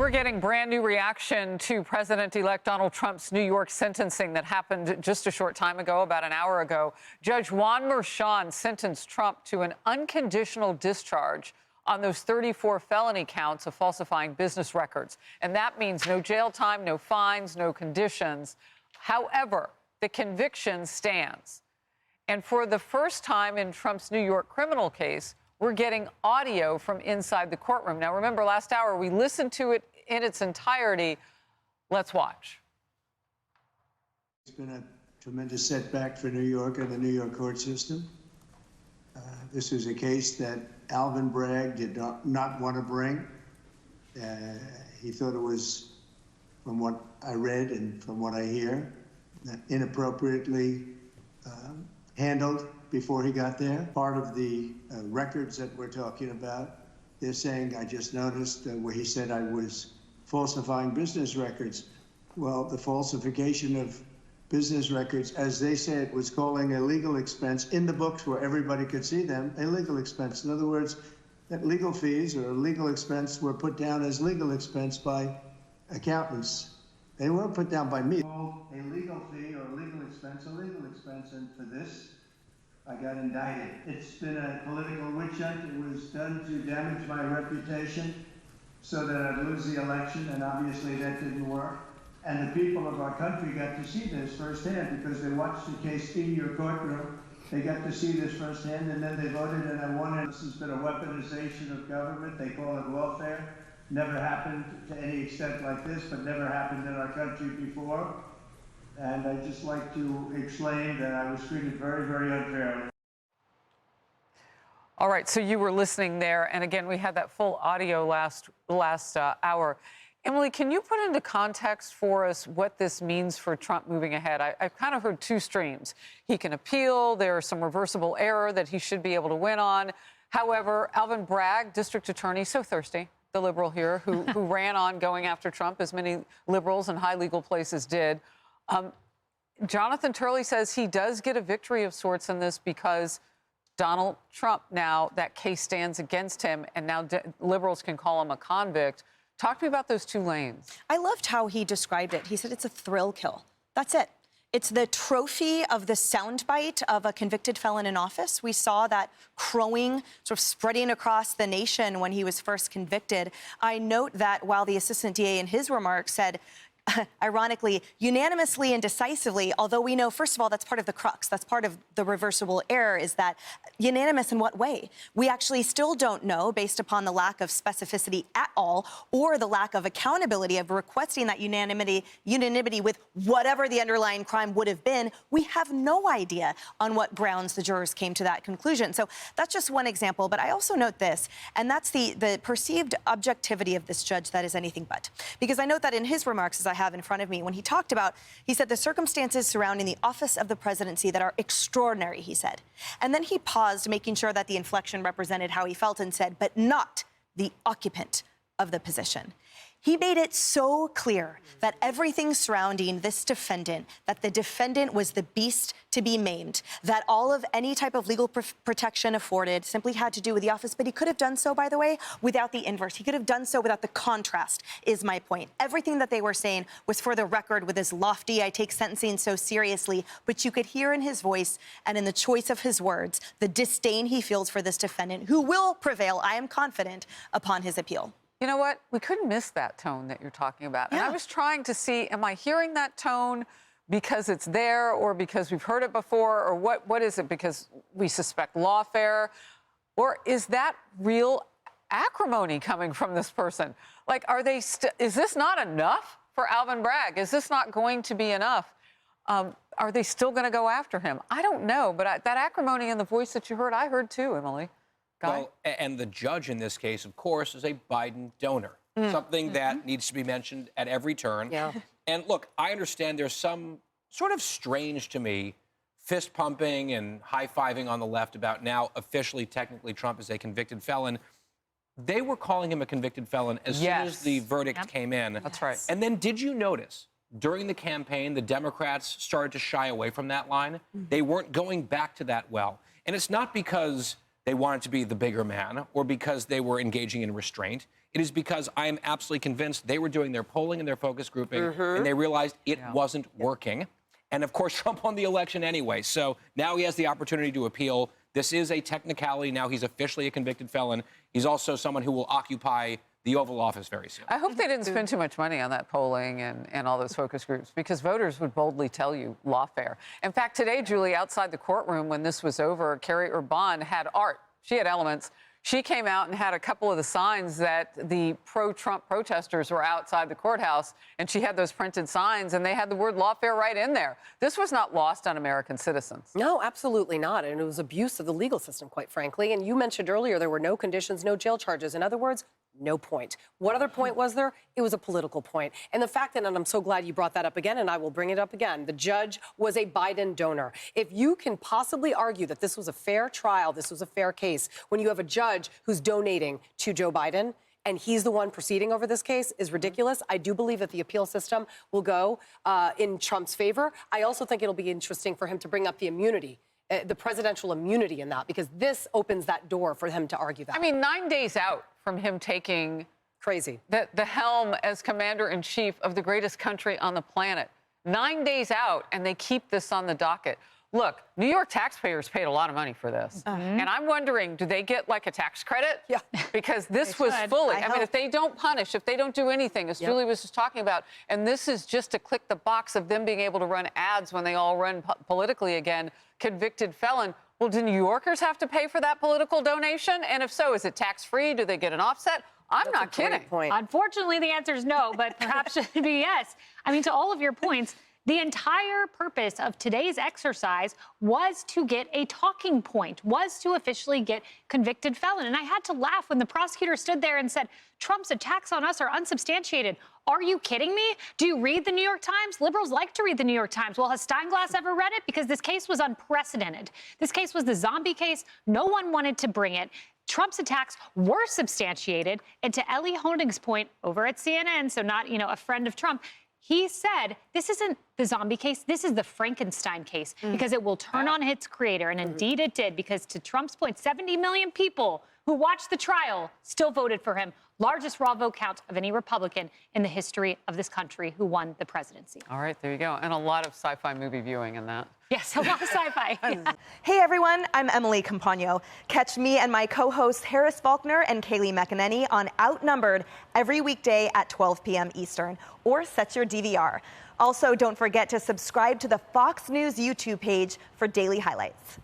We're getting brand new reaction to President-elect Donald Trump's New York sentencing that happened just a short time ago, about an hour ago. Judge Juan Merchan sentenced Trump to an unconditional discharge on those 34 felony counts of falsifying business records. And that means no jail time, no fines, no conditions. However, the conviction stands. And for the first time in Trump's New York criminal case, we're getting audio from inside the courtroom. Now, remember, last hour, we listened to it in its entirety. Let's watch. It's been a tremendous setback for New York and the New York court system. This was a case that Alvin Bragg did not want to bring. He thought it was, from what I read and from what I hear, inappropriately handled before he got there. Part of the records that we're talking about, they're saying, I just noticed where he said I was falsifying business records. Well, the falsification of business records, as they say, it was calling a legal expense in the books where everybody could see them, a legal expense. In other words, that legal fees or legal expense were put down as legal expense by accountants. They weren't put down by me. A legal fee or a legal expense, and for this, I got indicted. It's been a political witch hunt. It was done to damage my reputation so that I'd lose the election, and obviously that didn't work. And the people of our country got to see this firsthand because they watched the case in your courtroom. They got to see this firsthand, and then they voted, and I won it. This has been a weaponization of government. They call it lawfare. Never happened to any extent like this, but never happened in our country before. And I'd just like to explain that I was treated very, very unfairly. All right, so you were listening there, and again, we had that full audio last hour. Emily, can you put into context for us what this means for Trump moving ahead? I've kind of heard two streams. He can appeal. There's some reversible error that he should be able to win on. However, Alvin Bragg, district attorney, so thirsty, the liberal here, who ran on going after Trump, as many liberals in high legal places did. Jonathan Turley says he does get a victory of sorts in this because Donald Trump now, that case stands against him, and now liberals can call him a convict. Talk to me about those two lanes. I loved how he described it. He said it's a thrill kill. That's it. It's the trophy of the soundbite of a convicted felon in office. We saw that crowing sort of spreading across the nation when he was first convicted. I note that while the assistant DA in his remarks said, ironically, unanimously and decisively, although we know, first of all, that's part of the crux. That's part of the reversible error, is that unanimous in what way? We actually still don't know, based upon the lack of specificity at all, or the lack of accountability of requesting that unanimity with whatever the underlying crime would have been. We have no idea on what grounds the jurors came to that conclusion. So that's just one example. But I also note this, and that's the perceived objectivity of this judge that is anything but. Because I note that in his remarks, as I have in front of me, when he talked about, he said the circumstances surrounding the office of the presidency that are extraordinary, he said. And then he paused, making sure that the inflection represented how he felt, and said, but not the occupant of the position. He made it so clear that everything surrounding this defendant, that the defendant was the beast to be maimed, that all of any type of legal protection afforded simply had to do with the office. But he could have done so, by the way, without the inverse. He could have done so without the contrast, is my point. Everything that they were saying was for the record, with his lofty, I take sentencing so seriously, but you could hear in his voice and in the choice of his words the disdain he feels for this defendant, who will prevail, I am confident, upon his appeal. You know what? We couldn't miss that tone that you're talking about. Yeah. And I was trying to see, am I hearing that tone because it's there, or because we've heard it before, or what is it? Because we suspect lawfare, or is that real acrimony coming from this person? Like, are they is this not enough for Alvin Bragg? Is this not going to be enough? Are they still going to go after him? I don't know, but that acrimony in the voice that you heard, I heard too, Emily. Well, and the judge in this case, of course, is a Biden donor, something that needs to be mentioned at every turn. Yeah. And look, I understand there's some sort of strange to me fist pumping and high-fiving on the left about now officially, technically, Trump is a convicted felon. They were calling him a convicted felon as soon as the verdict came in. That's right. And then did you notice during the campaign, the Democrats started to shy away from that line? They weren't going back to that well. And it's not because they wanted to be the bigger man or because they were engaging in restraint. It is because I am absolutely convinced they were doing their polling and their focus grouping, and they realized it wasn't working. And, of course, Trump won the election anyway. So now he has the opportunity to appeal. This is a technicality. Now he's officially a convicted felon. He's also someone who will occupy the Oval Office very soon. I hope they didn't spend too much money on that polling and all those focus groups, because voters would boldly tell you lawfare. In fact, today, Julie, outside the courtroom when this was over, Carrie Urban had art. She had elements. She came out and had a couple of the signs that the pro-Trump protesters were outside the courthouse, and she had those printed signs, and they had the word lawfare right in there. This was not lost on American citizens. No, absolutely not. And it was abuse of the legal system, quite frankly. And you mentioned earlier there were no conditions, no jail charges. In other words, no point. What other point was there? It was a political point. And the fact that, and I'm so glad you brought that up again, and I will bring it up again, the judge was a Biden donor. If you can possibly argue that this was a fair trial, this was a fair case, when you have a judge who's donating to Joe Biden, and he's the one proceeding over this case, is ridiculous. I do believe that the appeal system will go in Trump's favor. I also think it'll be interesting for him to bring up the immunity, the presidential immunity in that, because this opens that door for him to argue that. I mean, 9 days out from him taking crazy the helm as commander-in-chief of the greatest country on the planet. 9 days out, and they keep this on the docket. Look, New York taxpayers paid a lot of money for this. And I'm wondering, do they get like a tax credit? Yeah. Because this was fully, I mean, if they don't punish, if they don't do anything, as Julie was just talking about, and this is just to click the box of them being able to run ads when they all run politically again, convicted felon. Well, do New Yorkers have to pay for that political donation? And if so, is it tax-free? Do they get an offset? I'm not kidding. Unfortunately, the answer is no, but perhaps it should be yes. I mean, to all of your points, the entire purpose of today's exercise was to get a talking point, was to officially get convicted felon. And I had to laugh when the prosecutor stood there and said, Trump's attacks on us are unsubstantiated. Are you kidding me? Do you read the New York Times? Liberals like to read the New York Times. Well, has Steinglass ever read it? Because this case was unprecedented. This case was the zombie case. No one wanted to bring it. Trump's attacks were substantiated. And to Ellie Honig's point over at CNN, so not, a friend of Trump, he said, this isn't the zombie case, this is the Frankenstein case, because it will turn on its creator. And indeed it did, because to Trump's point, 70 million people who watched the trial still voted for him. Largest raw vote count of any Republican in the history of this country who won the presidency. All right, there you go. And a lot of sci-fi movie viewing in that. Yes, a lot of sci-fi. Hey, everyone, I'm Emily Campagno. Catch me and my co-hosts Harris Faulkner and Kaylee McEnany on Outnumbered every weekday at 12 p.m. Eastern, or set your DVR. Also, don't forget to subscribe to the Fox News YouTube page for daily highlights.